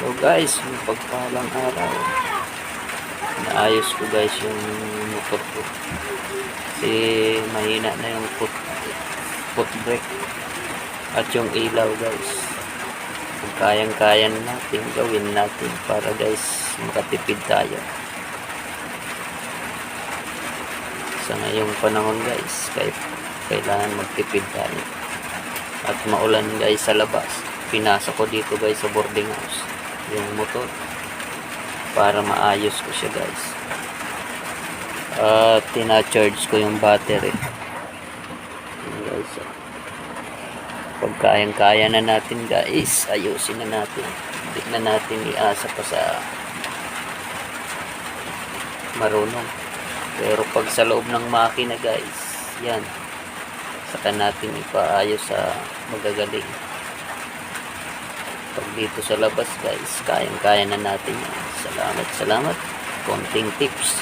So guys, yung pagpalang araw, naayos ko guys yung motor ko. Kasi mahina na yung foot brake at yung ilaw guys. Kung kayang-kaya natin, gawin natin para guys makatipid tayo. Sa ngayong panahon guys, kahit kailangan magtipid tayo. At maulan guys sa labas. Pinasok ko dito guys sa boarding house yung motor para maayos ko siya guys. At tina-charge ko yung battery. Yun guys. Pag kayang-kaya na natin guys, ayusin na natin. Hindi na natin iasa pa sa marunong. Pero pag sa loob ng makina guys, yan, saka natin ipaayos sa magagaling. Pag dito sa labas guys, kayang-kaya na natin yan. Salamat. Konting tips.